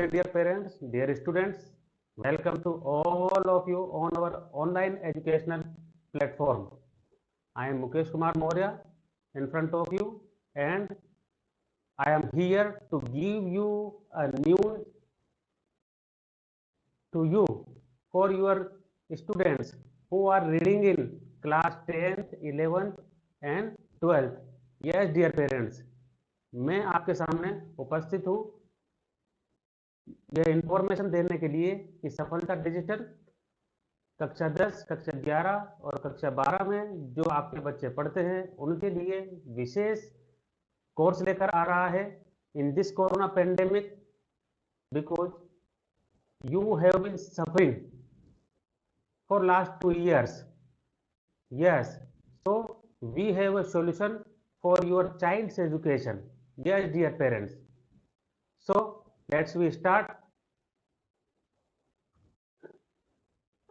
dear parents, dear students, welcome to all of you on our online educational platform. I am Mukesh Kumar Maurya in front of you, and I am here to give you a news to you for your students who are reading in class 10th, 11th and 12th. Yes, dear parents, मैं आपके सामने उपस्थित हूँ यह information देने के लिए कि सफलता डिजिटल कक्षा 10, कक्षा 11 और कक्षा 12 में जो आपके बच्चे पढ़ते हैं उनके लिए विशेष कोर्स लेकर आ रहा है in this corona pandemic because you have been suffering for last 2 years. Yes, so we have a solution for your child's education. Yes, dear parents. So let's we start.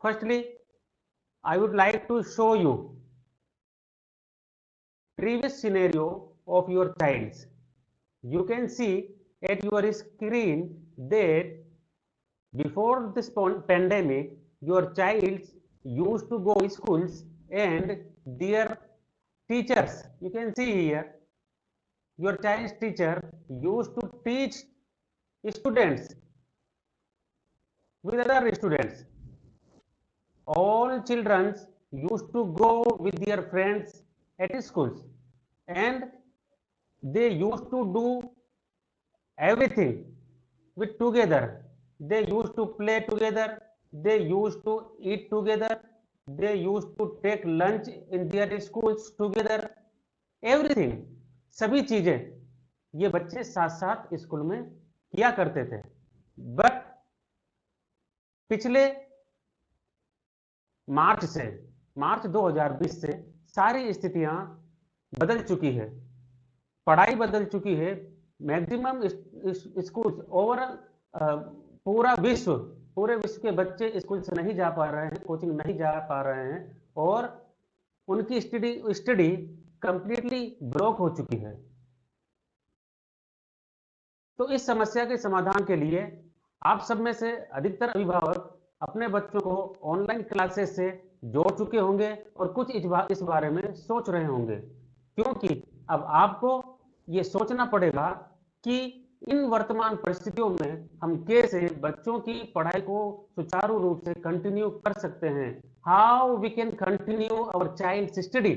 Firstly, I would like to show you previous scenario of your child's. You can see at your screen that before this pandemic, your child used to go schools and their teachers, you can see here, your child's teacher used to teach students with other students. All children used to go with their friends at schools and they used to do everything with together. They used to play together, they used to eat together, they used to take lunch in their schools together. Everything, सभी चीजें ये बच्चे साथ साथ school में किया करते थे. बट पिछले मार्च 2020 से सारी स्थितियां बदल चुकी है, पढ़ाई बदल चुकी है. मैक्सिमम स्कूल ओवरऑल पूरे विश्व के बच्चे स्कूल से नहीं जा पा रहे हैं, कोचिंग नहीं जा पा रहे हैं और उनकी स्टडी कंप्लीटली ब्लॉक हो चुकी है. तो इस समस्या के समाधान के लिए आप सब में से अधिकतर अभिभावक अपने बच्चों को ऑनलाइन क्लासेस से जोड़ चुके होंगे और कुछ इस बारे में सोच रहे होंगे, क्योंकि अब आपको ये सोचना पड़ेगा कि इन वर्तमान परिस्थितियों में हम कैसे बच्चों की पढ़ाई को सुचारू रूप से कंटिन्यू कर सकते हैं. How we can continue our child study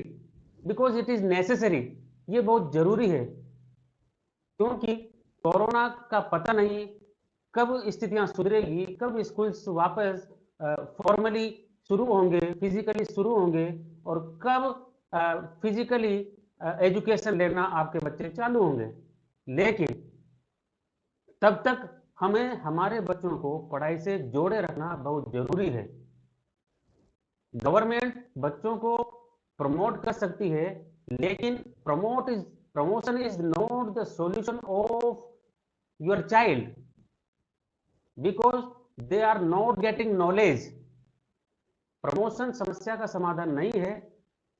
because it is necessary. ये बहुत जरूरी है क्योंकि कोरोना का पता नहीं कब स्थितियां सुधरेगी, कब स्कूल वापस फॉर्मली शुरू होंगे, फिजिकली शुरू होंगे और कब फिजिकली एजुकेशन लेना आपके बच्चे चालू होंगे. लेकिन तब तक हमें हमारे बच्चों को पढ़ाई से जोड़े रखना बहुत जरूरी है. गवर्नमेंट बच्चों को प्रमोट कर सकती है, लेकिन promotion is not the solution of your child because they are not getting knowledge. Promotion समस्या का समाधान नहीं है.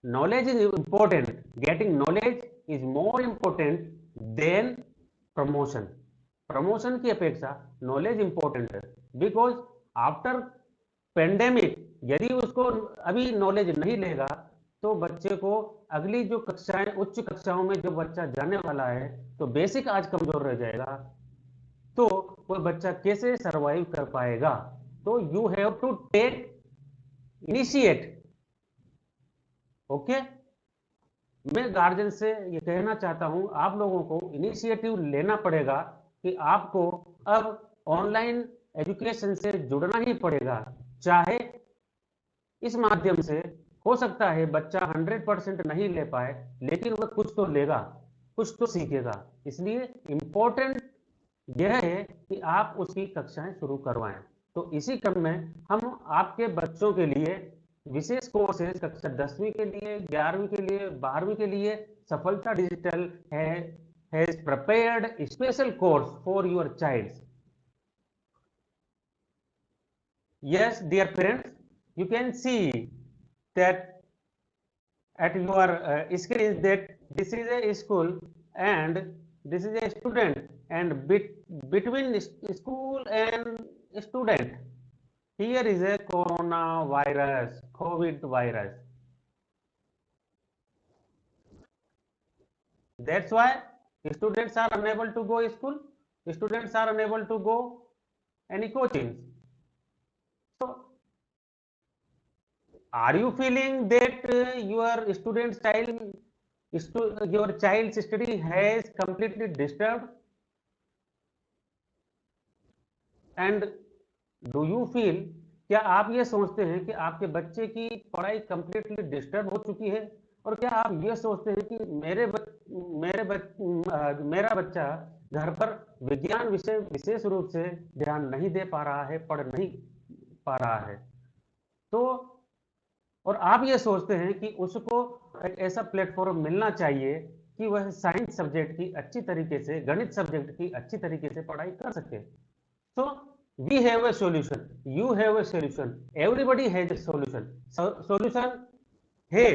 Knowledge is important, getting knowledge is more important than promotion. Promotion की अपेक्षा नॉलेज इंपॉर्टेंट है बिकॉज आफ्टर पेंडेमिक यदि उसको अभी नॉलेज नहीं लेगा तो बच्चे को अगली जो कक्षाएं, उच्च कक्षाओं में जो बच्चा जाने वाला है तो बेसिक आज कमजोर रह जाएगा, तो वो बच्चा कैसे सरवाइव कर पाएगा. तो you have to take initiate. Okay, मैं गार्जियन से ये कहना चाहता हूं आप लोगों को इनिशिएटिव लेना पड़ेगा कि आपको अब ऑनलाइन एजुकेशन से जुड़ना ही पड़ेगा. चाहे इस माध्यम से हो सकता है बच्चा 100% नहीं ले पाए, लेकिन वह कुछ तो लेगा, कुछ तो सीखेगा. इसलिए इंपॉर्टेंट यह है कि आप उसकी कक्षाएं शुरू करवाएं. तो इसी क्रम में हम आपके बच्चों के लिए विशेष कोर्सेज कक्षा 10वीं के लिए, 11वीं के लिए, 12वीं के लिए सफलता digital has prepared a special course for your child. Yes, dear parents, you can see that at your screen that this is a school and this is a student and between school and student. Here is a coronavirus, COVID virus. That's why students are unable to go school. Students are unable to go any coaching. So, are you feeling that your student's your child's study has completely disturbed? And do you feel, क्या आप ये सोचते हैं कि आपके बच्चे की पढ़ाई कंप्लीटली डिस्टर्ब हो चुकी है? और क्या आप ये सोचते हैं कि मेरा बच्चा घर पर विज्ञान विषय विशेष रूप से ध्यान नहीं दे पा रहा है, पढ़ नहीं पा रहा है? तो और आप ये सोचते हैं कि उसको एक ऐसा प्लेटफॉर्म मिलना चाहिए कि वह साइंस सब्जेक्ट की अच्छी तरीके से, गणित सब्जेक्ट की अच्छी तरीके से पढ़ाई कर सके। So we have a solution, you have a solution, everybody has a solution. Solution है,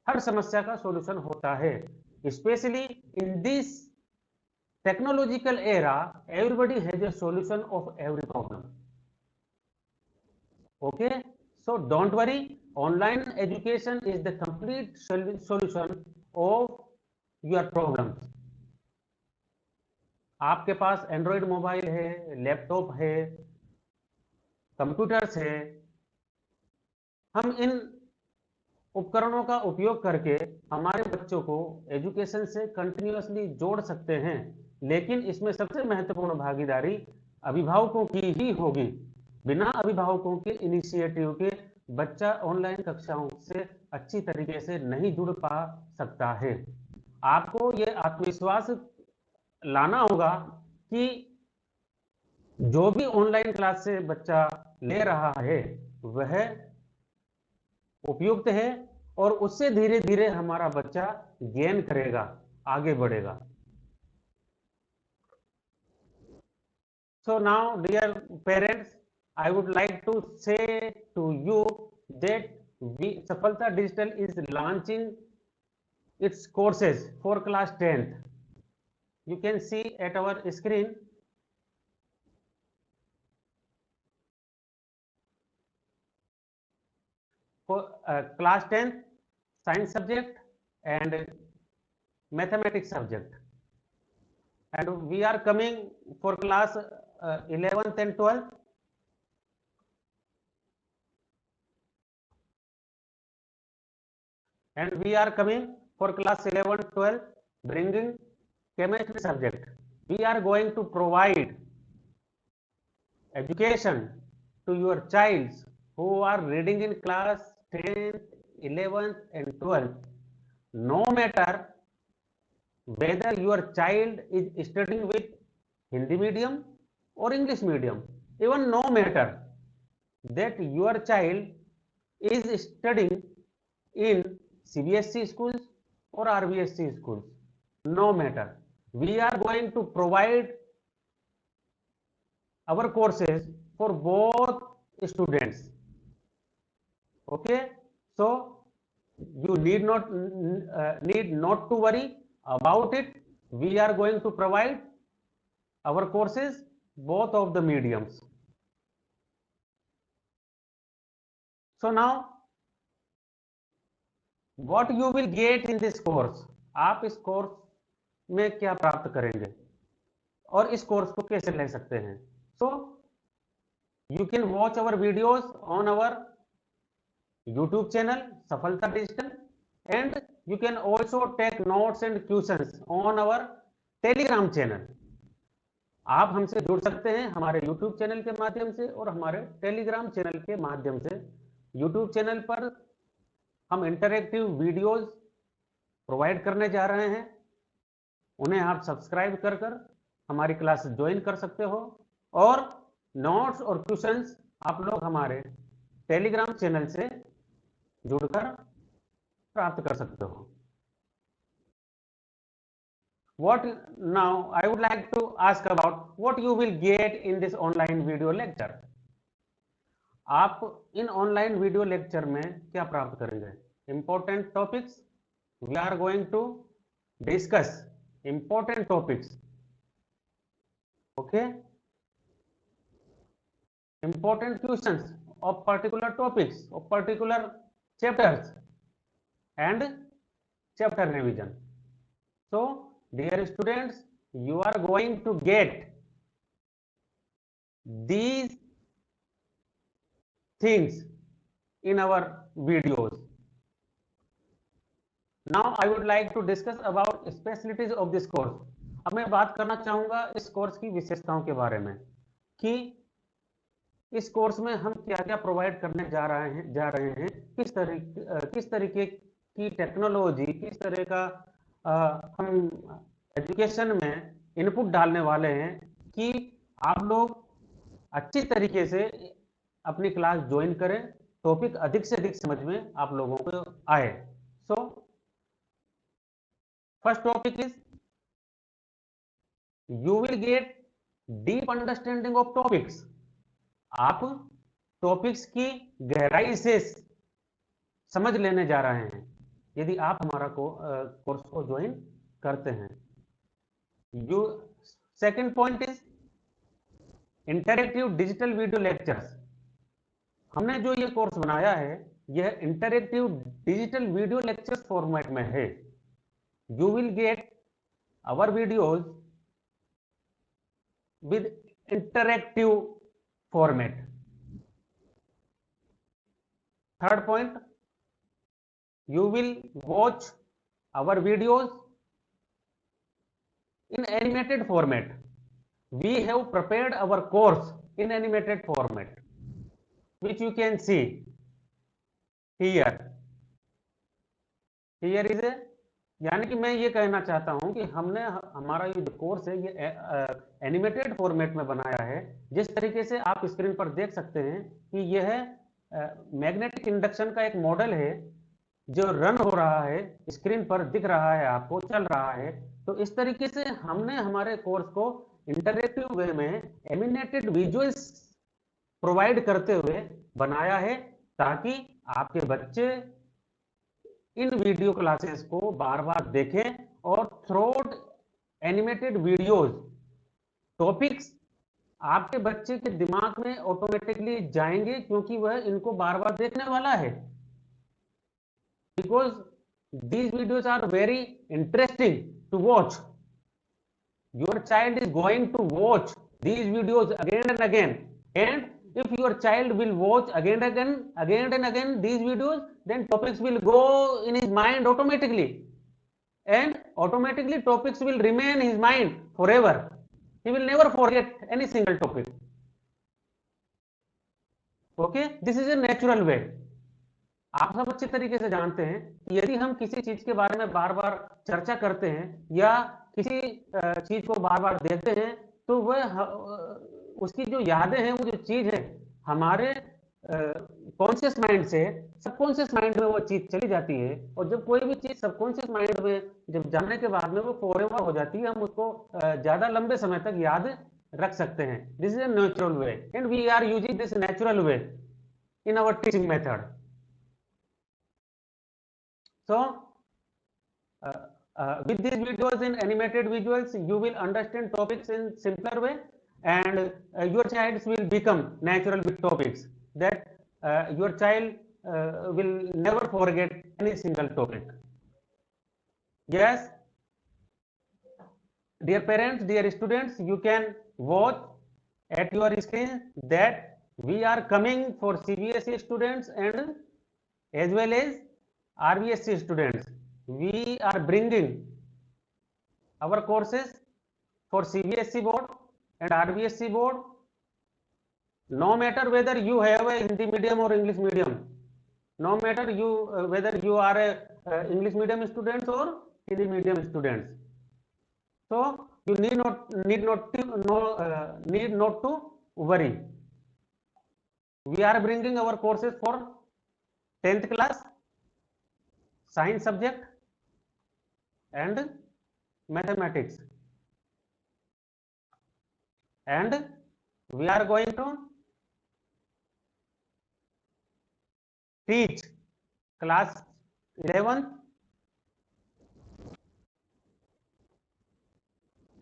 हर समस्या का solution होता है, especially in this technological era, everybody has a solution of every problem. Okay, so don't worry, online education is the complete solution of your problems. आपके पास Android mobile है, laptop है, computers है, हम इन उपकरणों का उपयोग करके हमारे बच्चों को एजुकेशन से कंटिन्यूअसली जोड़ सकते हैं, लेकिन इसमें सबसे महत्वपूर्ण भागीदारी अभिभावकों की ही होगी। बिना अभिभावकों के इनिशिएटिव के बच्चा ऑनलाइन कक्षाओं से अच्छी तरीके से नहीं जुड़ पा सकता है। आपको ये आत्मविश्वास लाना होगा कि जो भी ऑनलाइन क्लास से बच्चा ले रहा है वह उपयुक्त है और उससे धीरे धीरे हमारा बच्चा गेन करेगा, आगे बढ़ेगा। So now, dear parents, I would like to say to you that Safalta Digital is launching its courses for class 10th. You can see at our screen. For class 10th science subject and mathematics subject, and we are coming for class 11th and 12th. And we are coming for class 11, 12, bringing chemistry subject. We are going to provide education to your child who are reading in class 10th, 11th and 12th. No matter whether your child is studying with Hindi medium or English medium, even no matter that your child is studying in CBSE schools or RBSE schools, no matter, we are going to provide our courses for both students. Okay, so you need not to worry about it. We are going to provide our courses both of the mediums. So now, what you will get in this course? आप इस course में क्या प्राप्त करेंगे और इस course को कैसे ले सकते हैं? So you can watch our videos on our YouTube channel Safalta Digital, and you can also take notes and questions on our Telegram channel. आप हमसे जुड़ सकते हैं हमारे YouTube चैनल के माध्यम से और हमारे Telegram चैनल के माध्यम से। YouTube चैनल पर हम इंटरैक्टिव वीडियोस प्रोवाइड करने जा रहे हैं, उन्हें आप सब्सक्राइब कर हमारी क्लास ज्वाइन कर सकते हो, और नोट्स और क्वेश्चंस आप लोग हमारे टेलीग्राम चैनल से जुड़कर प्राप्त कर सकते हो। What now I would like to ask about what you will get in this online video lecture. आप इन ऑनलाइन वीडियो लेक्चर में क्या प्राप्त करेंगे? Important topics, we are going to discuss important topics Okay, important questions of particular topics, of particular chapters, and chapter revision. So dear students, you are going to get these things in our videos. Now I would like to discuss about specialties of this course. अब मैं बात करना चाहूंगा इस course की विशेषताओं के बारे में कि इस कोर्स में हम क्या क्या प्रोवाइड करने जा रहे हैं किस तरीके की टेक्नोलॉजी, किस तरह का हम एजुकेशन में इनपुट डालने वाले हैं कि आप लोग अच्छी तरीके से अपनी क्लास ज्वाइन करें, टॉपिक अधिक से अधिक समझ में आप लोगों को आए. So first topic is you will gate deep understanding of topics. आप टॉपिक्स की गहराई से समझ लेने जा रहे हैं यदि आप हमारा कोर्स को ज्वाइन करते हैं. You second point is interactive digital video lectures. हमने जो ये कोर्स बनाया है यह interactive digital video lectures format में है. You will get our videos with interactive format. Third point, you will watch our videos in animated format. We have prepared our course in animated format, which you can see here. Here is a, यानी कि मैं ये कहना चाहता हूं कि हमने हमारा ये जो कोर्स है ये एनिमेटेड फॉर्मेट में बनाया है. जिस तरीके से आप स्क्रीन पर देख सकते हैं कि यह मैग्नेटिक इंडक्शन का एक मॉडल है जो रन हो रहा है, स्क्रीन पर दिख रहा है, आपको चल रहा है. तो इस तरीके से हमने हमारे कोर्स को इंटरैक्टिव वे में एनिमेटेड विजुअल्स प्रोवाइड करते हुए बनाया है ताकि आपके बच्चे इन वीडियो क्लासेस को बार बार देखें और थ्रोट एनिमेटेड वीडियोज टॉपिक्स आपके बच्चे के दिमाग में ऑटोमेटिकली जाएंगे क्योंकि वह इनको बार बार देखने वाला है. Because these videos are very interesting to watch. Your child is going to watch these videos again and again, and if your child will watch again and again these videos, then topics will go in his mind automatically, and automatically topics will remain in his mind forever. He will never forget any single topic. Okay, this is a natural way. आप सब अच्छे तरीके से जानते हैं कि यदि हम किसी चीज के बारे में बार बार चर्चा करते हैं या किसी चीज को बार बार देखते हैं तो वह उसकी जो यादें हैं, वो जो चीज है हमारे कॉन्शियस माइंड से सबकॉन्शियस माइंड में वो चीज चली जाती है. और जब कोई भी चीज सबकॉन्शियस माइंड में जब जाने के बाद में वो फॉरएवर हो जाती है, हम उसको ज्यादा लंबे समय तक याद रख सकते हैं. This is a natural way and we are using this natural way in our teaching method. So with these videos in animated visuals, you will understand topics in simpler way, and your child will become natural with topics that your child will never forget any single topic. Yes, dear parents, dear students, you can watch at your screen that we are coming for CBSE students and as well as RBSE students. We are bringing our courses for CBSE board and RBSE board. No matter whether you have a Hindi medium or English medium, no matter whether you are a English medium students or Hindi medium students. So you need not to worry. We are bringing our courses for 10th class science subject and mathematics, and we are going to teach class 11th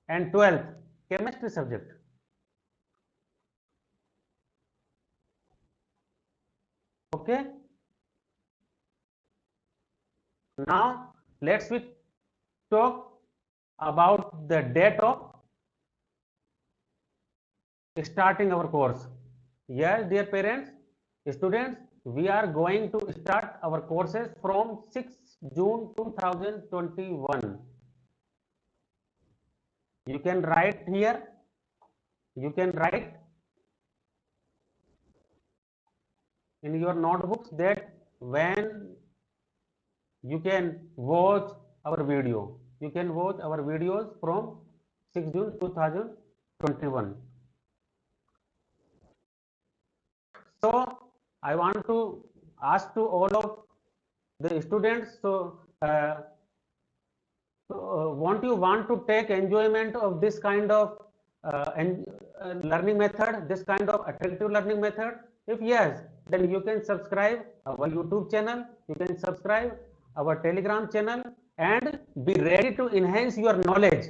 and 12th chemistry subject. Okay. Now let's we talk about the date of starting our course. Yes, dear parents, students, we are going to start our courses from 6 June 2021. You can write here, you can write in your notebooks that when you can watch our video. You can watch our videos from 6 June 2021. So I want to ask to all of the students. Want you want to take enjoyment of this kind of learning method, this kind of attractive learning method? If yes, then you can subscribe our YouTube channel, you can subscribe our Telegram channel, and be ready to enhance your knowledge.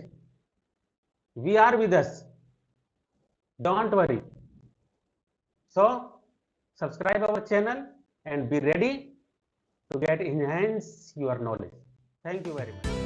We are with us. Don't worry. So subscribe our channel and be ready to get enhance your knowledge. Thank you very much.